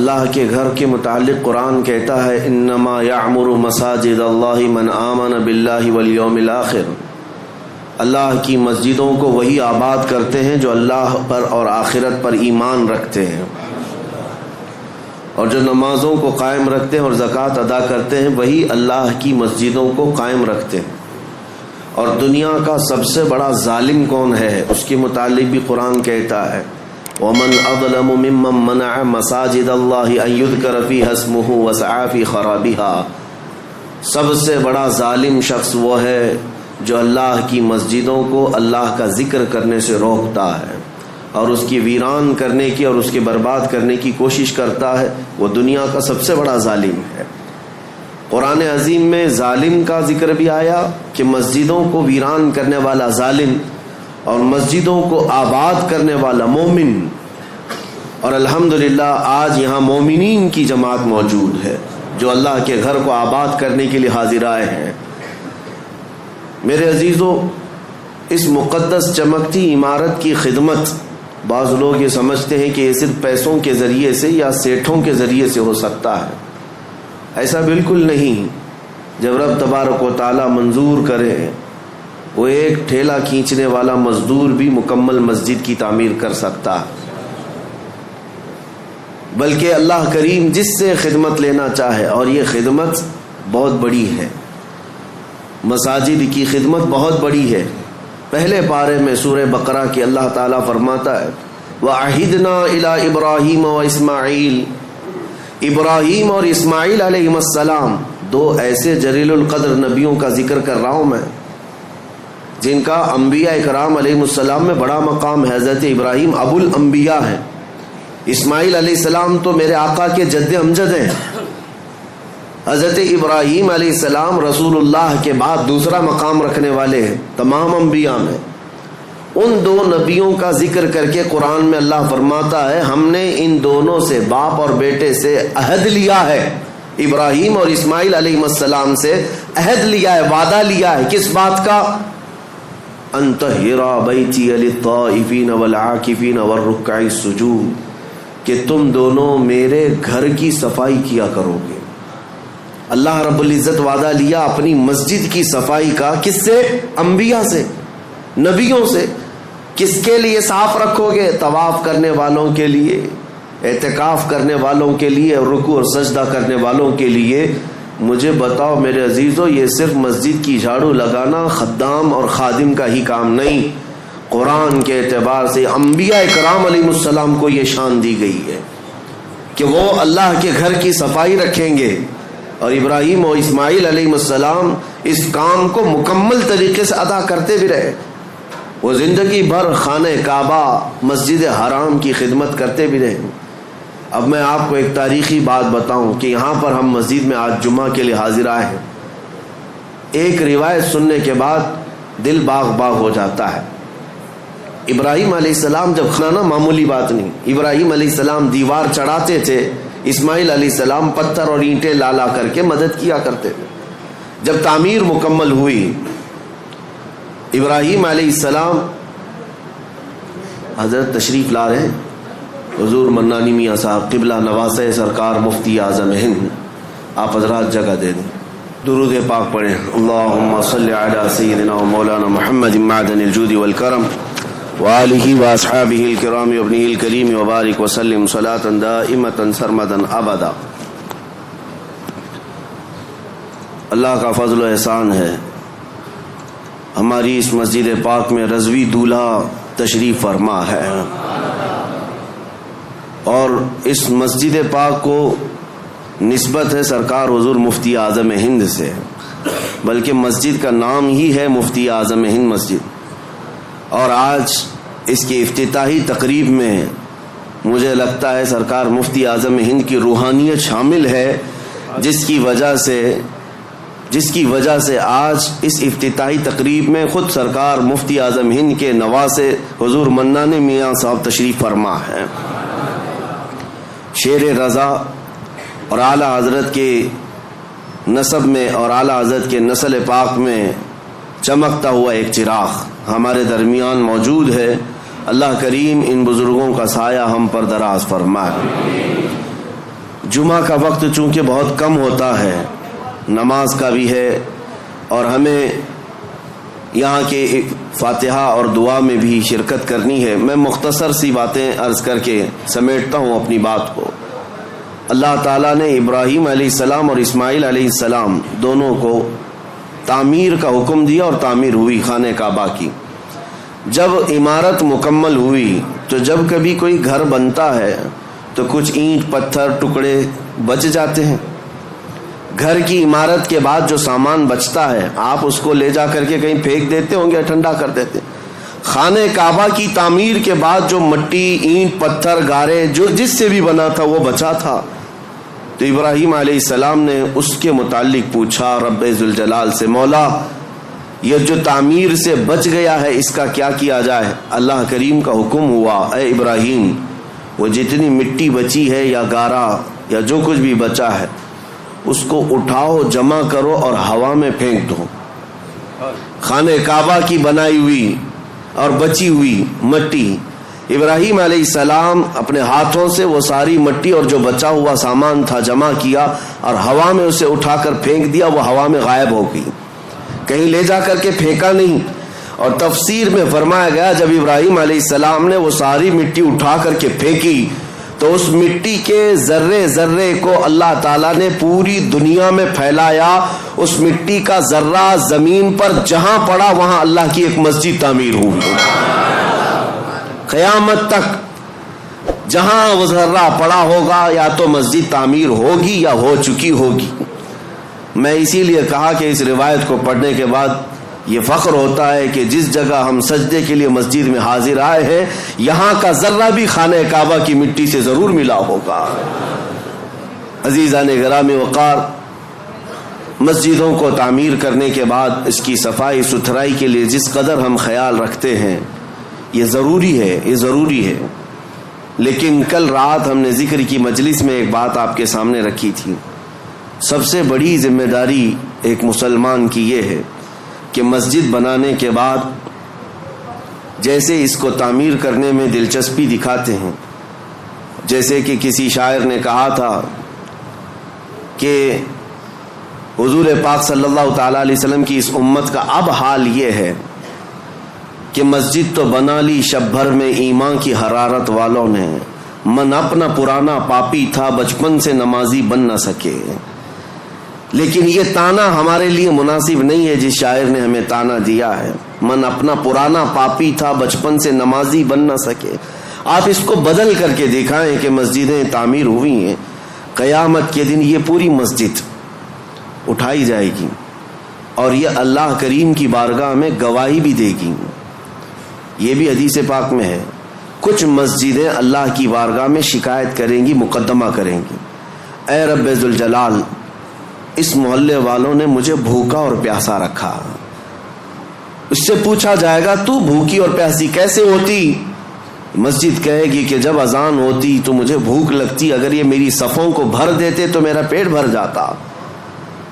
اللہ کے گھر کے متعلق قرآن کہتا ہے انما یعمر مساجد اللہ من آمن باللہ والیوم الآخر، اللہ کی مسجدوں کو وہی آباد کرتے ہیں جو اللہ پر اور آخرت پر ایمان رکھتے ہیں، اور جو نمازوں کو قائم رکھتے ہیں اور زکوٰۃ ادا کرتے ہیں وہی اللہ کی مسجدوں کو قائم رکھتے ہیں۔ اور دنیا کا سب سے بڑا ظالم کون ہے، اس کے متعلق بھی قرآن کہتا ہے وَمَنْ أَظْلَمُ مِمَّنْ مَنَعَ مَسَاجِدَ اللَّهِ أَنْ يُذْكَرَ فِيهَا اسْمُهُ وَسَعَىٰ فِي خَرَابِهَا، سب سے بڑا ظالم شخص وہ ہے جو اللہ کی مسجدوں کو اللہ کا ذکر کرنے سے روکتا ہے اور اس کی ویران کرنے کی اور اس کے برباد کرنے کی کوشش کرتا ہے، وہ دنیا کا سب سے بڑا ظالم ہے۔ قرآن عظیم میں ظالم کا ذکر بھی آیا کہ مسجدوں کو ویران کرنے والا ظالم اور مسجدوں کو آباد کرنے والا مومن، اور الحمدللہ آج یہاں مومنین کی جماعت موجود ہے جو اللہ کے گھر کو آباد کرنے کے لیے حاضر آئے ہیں۔ میرے عزیزو، اس مقدس چمکتی عمارت کی خدمت بعض لوگ یہ سمجھتے ہیں کہ یہ صرف پیسوں کے ذریعے سے یا سیٹھوں کے ذریعے سے ہو سکتا ہے، ایسا بالکل نہیں۔ جب رب تبارک و تعالی منظور کرے، وہ ایک ٹھیلا کھینچنے والا مزدور بھی مکمل مسجد کی تعمیر کر سکتا ہے، بلکہ اللہ کریم جس سے خدمت لینا چاہے، اور یہ خدمت بہت بڑی ہے، مساجد کی خدمت بہت بڑی ہے۔ پہلے پارے میں سورہ بقرہ کی اللہ تعالیٰ فرماتا ہے وَعَهِدْنَا إِلَىٰ إِبْرَاهِيمَ وَإِسْمَاعِيلَ، ابراہیم اور اسماعیل علیہ السلام دو ایسے جلیل القدر نبیوں کا ذکر کر رہا ہوں میں جن کا انبیاء اکرام علیہ السلام میں بڑا مقام ہے۔ حضرت ابراہیم ابو الانبیاء ہیں، اسماعیل علیہ السلام تو میرے آقا کے جد امجد ہیں۔ حضرت ابراہیم علیہ السلام رسول اللہ کے بعد دوسرا مقام رکھنے والے ہیں تمام انبیاء میں۔ ان دو نبیوں کا ذکر کر کے قرآن میں اللہ فرماتا ہے ہم نے ان دونوں سے، باپ اور بیٹے سے عہد لیا ہے، ابراہیم اور اسماعیل علیہ السلام سے عہد لیا ہے، وعدہ لیا ہے، کس بات کا؟ ان طہرا بیتی للطائفین والعاکفین والرکع السجود، کہ تم دونوں میرے گھر کی صفائی کیا کرو گے۔ اللہ رب العزت وعدہ لیا اپنی مسجد کی صفائی کا، کس سے؟ انبیاء سے، نبیوں سے۔ کس کے لیے صاف رکھو گے؟ طواف کرنے والوں کے لیے، اعتکاف کرنے والوں کے لیے، رکوع اور سجدہ کرنے والوں کے لیے۔ مجھے بتاؤ میرے عزیزو، یہ صرف مسجد کی جھاڑو لگانا خدام اور خادم کا ہی کام نہیں، قرآن کے اعتبار سے انبیاء کرام علیہ السلام کو یہ شان دی گئی ہے کہ وہ اللہ کے گھر کی صفائی رکھیں گے، اور ابراہیم اور اسماعیل علیہ السلام اس کام کو مکمل طریقے سے ادا کرتے بھی رہے۔ وہ زندگی بھر خانہ کعبہ، مسجد حرام کی خدمت کرتے بھی رہے۔ اب میں آپ کو ایک تاریخی بات بتاؤں کہ یہاں پر ہم مسجد میں آج جمعہ کے لیے حاضر آئے ہیں، ایک روایت سننے کے بعد دل باغ باغ ہو جاتا ہے۔ ابراہیم علیہ السلام جب کھانا معمولی بات نہیں، ابراہیم علیہ السلام دیوار چڑھاتے تھے، اسماعیل علیہ السلام پتھر اور اینٹیں لا کر کے مدد کیا کرتے تھے۔ جب تعمیر مکمل ہوئی، ابراہیم علیہ السلام حضرت تشریف لا رہے ہیں، حضور منانی میاں صاحب قبلہ نواز سرکار مفتی اعظم ہند، آپ حضرات جگہ دے دیں، درود پاک پڑھیں۔ اللہم صلی علی سیدنا و مولانا محمد معدن الجود والکرم وآلہ واصحابہ الکرام وابنہ الکریم وبارک وسلم صلاۃ دائمۃ سرمدا ابدا۔ اللہ کا فضل و احسان ہے، ہماری اس مسجد پاک میں رضوی دولہا تشریف فرما ہے، اور اس مسجد پاک کو نسبت ہے سرکار حضور مفتی اعظم ہند سے، بلکہ مسجد کا نام ہی ہے مفتی اعظم ہند مسجد۔ اور آج اس کی افتتاحی تقریب میں مجھے لگتا ہے سرکار مفتی اعظم ہند کی روحانیت شامل ہے، جس کی وجہ سے آج اس افتتاحی تقریب میں خود سرکار مفتی اعظم ہند کے نواسے حضور منانی میاں صاحب تشریف فرما ہے۔ شیر رضا اور اعلیٰ حضرت کے نسب میں اور اعلیٰ حضرت کے نسل پاک میں چمکتا ہوا ایک چراغ ہمارے درمیان موجود ہے۔ اللہ کریم ان بزرگوں کا سایہ ہم پر دراز فرمائے۔ جمعہ کا وقت چونکہ بہت کم ہوتا ہے، نماز کا بھی ہے، اور ہمیں یہاں کے فاتحہ اور دعا میں بھی شرکت کرنی ہے، میں مختصر سی باتیں عرض کر کے سمیٹتا ہوں اپنی بات کو۔ اللہ تعالیٰ نے ابراہیم علیہ السلام اور اسماعیل علیہ السلام دونوں کو تعمیر کا حکم دیا، اور تعمیر ہوئی خانہ کعبہ کی۔ جب عمارت مکمل ہوئی تو جب کبھی کوئی گھر بنتا ہے تو کچھ اینٹ پتھر ٹکڑے بچ جاتے ہیں۔ گھر کی عمارت کے بعد جو سامان بچتا ہے آپ اس کو لے جا کر کے کہیں پھینک دیتے ہوں گے، ٹھنڈا کر دیتے۔ خانہ کعبہ کی تعمیر کے بعد جو مٹی، اینٹ، پتھر، گارے جو جس سے بھی بنا تھا وہ بچا تھا، تو ابراہیم علیہ السلام نے اس کے متعلق پوچھا رب ذوالجلال سے، مولا یہ جو تعمیر سے بچ گیا ہے اس کا کیا کیا جائے؟ اللہ کریم کا حکم ہوا، اے ابراہیم وہ جتنی مٹی بچی ہے یا گارا یا جو کچھ بھی بچا ہے اس کو اٹھاؤ، جمع کرو اور ہوا میں پھینک دو۔ خانہ کعبہ کی بنائی ہوئی اور بچی ہوئی مٹی، ابراہیم علیہ السلام اپنے ہاتھوں سے وہ ساری مٹی اور جو بچا ہوا سامان تھا جمع کیا اور ہوا میں اسے اٹھا کر پھینک دیا، وہ ہوا میں غائب ہو گئی، کہیں لے جا کر کے پھینکا نہیں۔ اور تفسیر میں فرمایا گیا جب ابراہیم علیہ السلام نے وہ ساری مٹی اٹھا کر کے پھینکی تو اس مٹی کے ذرے ذرے کو اللہ تعالیٰ نے پوری دنیا میں پھیلایا۔ اس مٹی کا ذرہ زمین پر جہاں پڑا وہاں اللہ کی ایک مسجد تعمیر ہوئی۔ قیامت تک جہاں وہ ذرہ پڑا ہوگا یا تو مسجد تعمیر ہوگی یا ہو چکی ہوگی۔ میں اسی لیے کہا کہ اس روایت کو پڑھنے کے بعد یہ فخر ہوتا ہے کہ جس جگہ ہم سجدے کے لیے مسجد میں حاضر آئے ہیں یہاں کا ذرہ بھی خانہ کعبہ کی مٹی سے ضرور ملا ہوگا۔ عزیزان گرامی وقار، مسجدوں کو تعمیر کرنے کے بعد اس کی صفائی ستھرائی کے لیے جس قدر ہم خیال رکھتے ہیں یہ ضروری ہے، یہ ضروری ہے۔ لیکن کل رات ہم نے ذکر کی مجلس میں ایک بات آپ کے سامنے رکھی تھی، سب سے بڑی ذمہ داری ایک مسلمان کی یہ ہے کہ مسجد بنانے کے بعد جیسے اس کو تعمیر کرنے میں دلچسپی دکھاتے ہیں، جیسے کہ کسی شاعر نے کہا تھا کہ حضور پاک صلی اللہ تعالی علیہ وسلم کی اس امت کا اب حال یہ ہے کہ مسجد تو بنا لی شب بھر میں ایمان کی حرارت والوں نے، من اپنا پرانا پاپی تھا بچپن سے نمازی بن نہ سکے۔ لیکن یہ تانا ہمارے لیے مناسب نہیں ہے جس شاعر نے ہمیں تانا دیا ہے، من اپنا پرانا پاپی تھا بچپن سے نمازی بن نہ سکے۔ آپ اس کو بدل کر کے دکھائیں کہ مسجدیں تعمیر ہوئی ہیں، قیامت کے دن یہ پوری مسجد اٹھائی جائے گی اور یہ اللہ کریم کی بارگاہ میں گواہی بھی دے گی۔ یہ بھی حدیث پاک میں ہے، کچھ مسجدیں اللہ کی بارگاہ میں شکایت کریں گی، مقدمہ کریں گی، اے رب ذوالجلال اس محلے والوں نے مجھے بھوکا اور پیاسا رکھا۔ اس سے پوچھا جائے گا تو بھوکی اور پیاسی کیسے ہوتی؟ مسجد کہے گی کہ جب اذان ہوتی تو مجھے بھوک لگتی، اگر یہ میری صفوں کو بھر دیتے تو میرا پیٹ بھر جاتا،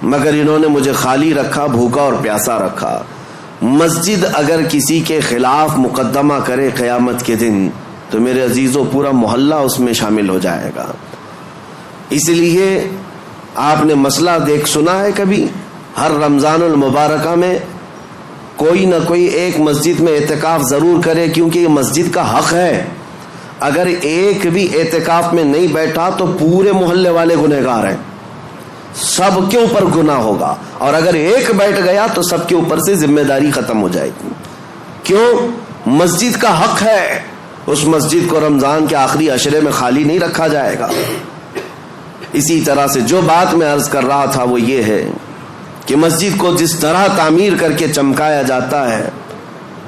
مگر انہوں نے مجھے خالی رکھا، بھوکا اور پیاسا رکھا۔ مسجد اگر کسی کے خلاف مقدمہ کرے قیامت کے دن تو میرے عزیزوں پورا محلہ اس میں شامل ہو جائے گا۔ اس لیے آپ نے مسئلہ سنا ہے کبھی، ہر رمضان المبارکہ میں کوئی نہ کوئی ایک مسجد میں اعتکاف ضرور کرے، کیونکہ یہ مسجد کا حق ہے۔ اگر ایک بھی اعتکاف میں نہیں بیٹھا تو پورے محلے والے گنہگار ہیں، سب کے اوپر گناہ ہوگا، اور اگر ایک بیٹھ گیا تو سب کے اوپر سے ذمہ داری ختم ہو جائے گی۔ کیوں؟ مسجد کا حق ہے، اس مسجد کو رمضان کے آخری عشرے میں خالی نہیں رکھا جائے گا۔ اسی طرح سے جو بات میں عرض کر رہا تھا وہ یہ ہے کہ مسجد کو جس طرح تعمیر کر کے چمکایا جاتا ہے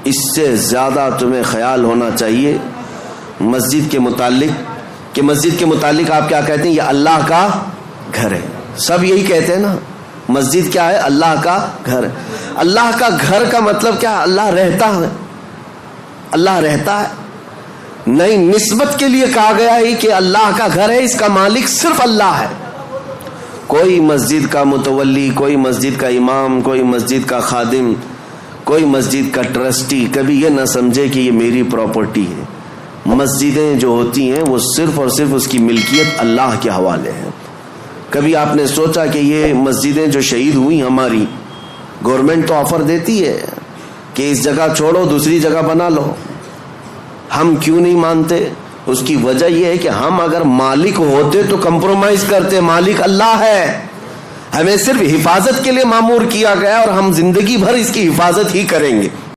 اس سے زیادہ تمہیں خیال ہونا چاہیے مسجد کے متعلق، کہ مسجد کے متعلق آپ کیا کہتے ہیں؟ یہ اللہ کا گھر ہے، سب یہی کہتے ہیں نا، مسجد کیا ہے؟ اللہ کا گھر۔ اللہ کا گھر کا مطلب کیا ہے؟ اللہ رہتا ہے، اللہ رہتا ہے نہیں، نسبت کے لیے کہا گیا ہے کہ اللہ کا گھر ہے، اس کا مالک صرف اللہ ہے۔ کوئی مسجد کا متولی، کوئی مسجد کا امام، کوئی مسجد کا خادم، کوئی مسجد کا ٹرسٹی کبھی یہ نہ سمجھے کہ یہ میری پراپرٹی ہے، مسجدیں جو ہوتی ہیں وہ صرف اور صرف اس کی ملکیت اللہ کے حوالے ہیں. کبھی آپ نے سوچا کہ یہ مسجدیں جو شہید ہوئی ہماری، گورنمنٹ تو آفر دیتی ہے کہ اس جگہ چھوڑو دوسری جگہ بنا لو، ہم کیوں نہیں مانتے؟ اس کی وجہ یہ ہے کہ ہم اگر مالک ہوتے تو کمپرومائز کرتے. مالک اللہ ہے، ہمیں صرف حفاظت کے لیے مامور کیا گیا اور ہم زندگی بھر اس کی حفاظت ہی کریں گے.